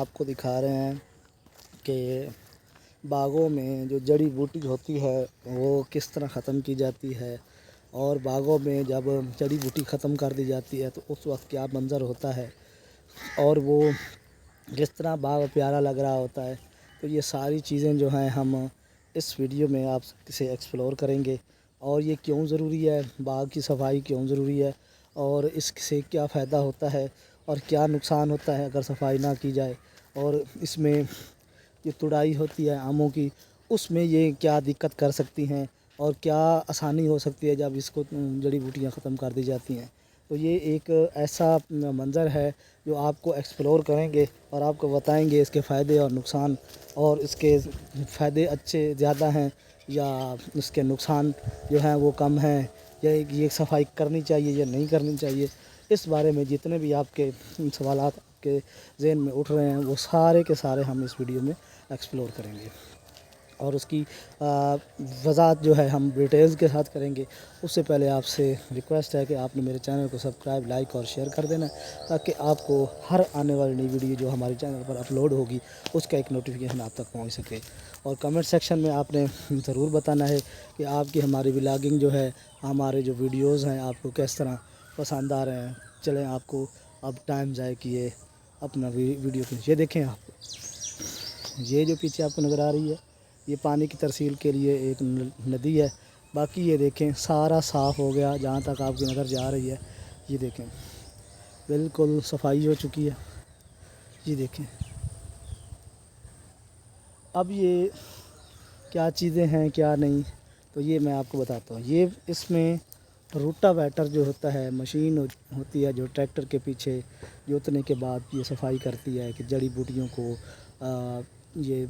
आपको दिखा रहे हैं कि बागों में जो जड़ी बूटी होती है वो किस तरह ख़त्म की जाती है, और बागों में जब जड़ी बूटी ख़त्म कर दी जाती है तो उस वक्त क्या मंज़र होता है, और वो किस तरह बाग प्यारा लग रहा होता है। तो ये सारी चीज़ें जो हैं हम इस वीडियो में आप से एक्सप्लोर करेंगे। और ये क्यों ज़रूरी है, बाग की सफाई क्यों ज़रूरी है, और इससे क्या फ़ायदा होता है और क्या नुकसान होता है अगर सफाई ना की जाए, और इसमें जो तुड़ाई होती है आमों की उसमें ये क्या दिक्कत कर सकती हैं, और क्या आसानी हो सकती है जब इसको जड़ी बूटियाँ ख़त्म कर दी जाती हैं। तो ये एक ऐसा मंज़र है जो आपको एक्सप्लोर करेंगे और आपको बताएंगे इसके फ़ायदे और नुकसान, और इसके फ़ायदे अच्छे ज़्यादा हैं या इसके नुकसान जो हैं वो कम हैं, या ये सफाई करनी चाहिए या नहीं करनी चाहिए। इस बारे में जितने भी आपके सवालात आपके ज़हन में उठ रहे हैं वो सारे के सारे हम इस वीडियो में एक्सप्लोर करेंगे, और उसकी वज़ाहत जो है हम डिटेल्स के साथ करेंगे। उससे पहले आपसे रिक्वेस्ट है कि आपने मेरे चैनल को सब्सक्राइब, लाइक और शेयर कर देना, ताकि आपको हर आने वाली नई वीडियो जो हमारे चैनल पर अपलोड होगी उसका एक नोटिफिकेशन आप तक पहुंच सके। और कमेंट सेक्शन में आपने ज़रूर बताना है कि आपकी हमारी व्लॉगिंग जो है, हमारे जो वीडियोज़ हैं आपको किस तरह पसंद आ रहे हैं। चलें, आपको अब टाइम ज़ाय किए अपना वीडियो को ये देखें। आप ये जो पीछे आपको नज़र आ रही है ये पानी की तरसील के लिए एक नदी है। बाकी ये देखें सारा साफ़ हो गया, जहाँ तक आपकी नज़र जा रही है ये देखें बिल्कुल सफाई हो चुकी है। ये देखें, अब ये क्या चीज़ें हैं क्या नहीं, तो ये मैं आपको बताता हूँ। ये इसमें रोटावेटर जो होता है, मशीन होती है जो ट्रैक्टर के पीछे जोतने के बाद ये सफाई करती है कि जड़ी बूटियों को ये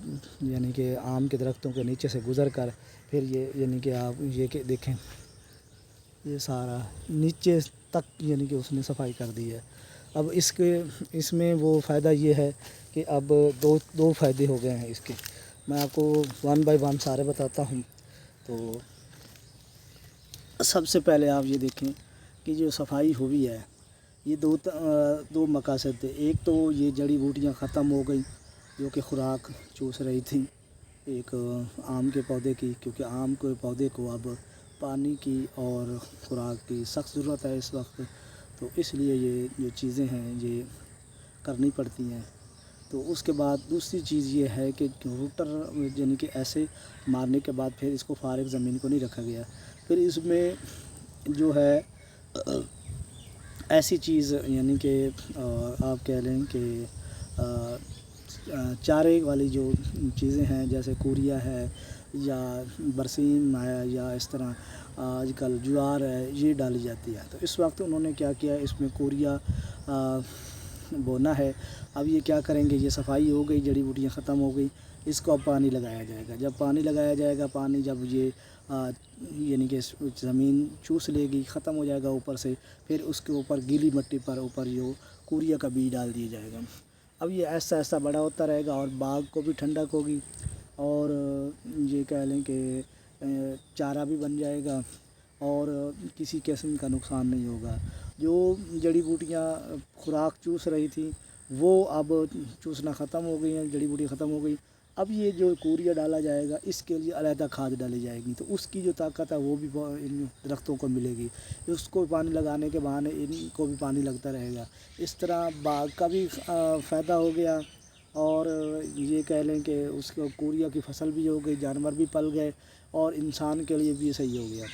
यानी कि आम के दरख्तों के नीचे से गुज़र कर फिर ये यानी कि आप ये कि देखें ये सारा नीचे तक यानी कि उसने सफाई कर दी है। अब इसमें वो फ़ायदा ये है कि अब दो फ़ायदे हो गए हैं इसके। मैं आपको वन बाय वन सारे बताता हूँ। तो सबसे पहले आप ये देखें कि जो सफाई हुई है ये दो मकसद थे। एक तो ये जड़ी बूटियाँ ख़त्म हो गई जो कि खुराक चूस रही थी एक आम के पौधे की, क्योंकि आम के पौधे को अब पानी की और खुराक की सख्त ज़रूरत है इस वक्त। तो इसलिए ये जो चीज़ें हैं ये करनी पड़ती हैं। तो उसके बाद दूसरी चीज़ ये है कि रूटर यानी कि ऐसे मारने के बाद फिर इसको फारिग ज़मीन को नहीं रखा गया। फिर इसमें जो है ऐसी चीज़ यानी कि आप कह लें कि चारे वाली जो चीज़ें हैं जैसे कूरिया है या बरसीम है या इस तरह आजकल ज्वार है ये डाली जाती है। तो इस वक्त उन्होंने क्या किया, इसमें कूरिया बोना है। अब ये क्या करेंगे, ये सफाई हो गई, जड़ी बूटियाँ ख़त्म हो गई, इसको अब पानी लगाया जाएगा। जब पानी लगाया जाएगा, पानी जब ये यानी कि ज़मीन चूस लेगी, ख़त्म हो जाएगा ऊपर से, फिर उसके ऊपर गीली मिट्टी पर ऊपर जो कूरिया का बीज डाल दिया जाएगा। अब ये ऐसा ऐसा बड़ा होता रहेगा और बाग को भी ठंडक होगी, और ये कह लें कि चारा भी बन जाएगा और किसी किस्म का नुकसान नहीं होगा। जो जड़ी बूटियाँ खुराक चूस रही थी वो अब चूसना ख़त्म हो गई हैं, जड़ी बूटी ख़त्म हो गई। अब ये जो कूरिया डाला जाएगा इसके लिए अलहदा खाद डाली जाएगी, तो उसकी जो ताकत है वो भी इन दरख्तों को मिलेगी। उसको पानी लगाने के बहाने इनको भी पानी लगता रहेगा। इस तरह बाग का भी फ़ायदा हो गया, और ये कह लें कि उसको कूरिया की फसल भी हो गई, जानवर भी पल गए, और इंसान के लिए भी सही हो गया।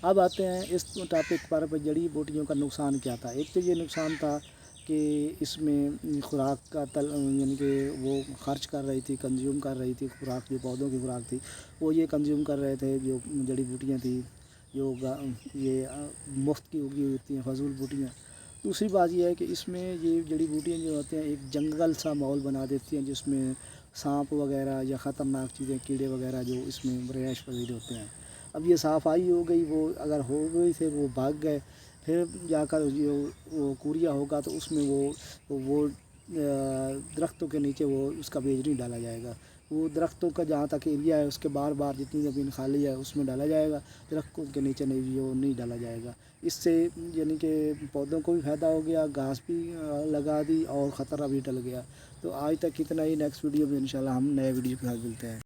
अब आते हैं इस टॉपिक पर जड़ी बूटियों का नुकसान क्या था। एक तो ये नुकसान था कि इसमें खुराक का यानी कि वो खर्च कर रही थी, कंज्यूम कर रही थी खुराक, जो पौधों की खुराक थी वो ये कंज्यूम कर रहे थे। जो जड़ी बूटियाँ थी जो ये मुफ्त की उगी होती हैं फजूल बूटियाँ। दूसरी बात ये है कि इसमें ये जड़ी बूटियाँ जो होती हैं एक जंगल सा माहौल बना देती हैं, जिसमें सांप वगैरह या ख़तरनाक चीज़ें, कीड़े वगैरह जो इसमें रिहाइश पजीर होते हैं। अब ये सफाई हो गई, वो अगर हो गई थे वो भाग गए, फिर जाकर जो वो कूरिया होगा तो उसमें वो दरख्तों के नीचे वो उसका बीज नहीं डाला जाएगा। वो दरख्तों का जहाँ तक एरिया है उसके बार बार जितनी ज़मीन खाली है उसमें डाला जाएगा, दरख्तों के नीचे नहीं, वो नहीं डाला जाएगा। इससे यानी कि पौधों को भी फ़ायदा हो गया, घास भी लगा दी और ख़तरा भी टल गया। تو آج تک اتنا ہی، نیکسٹ ویڈیو میں انشاءاللہ ہم نئے ویڈیو کے ساتھ ملتے ہیں.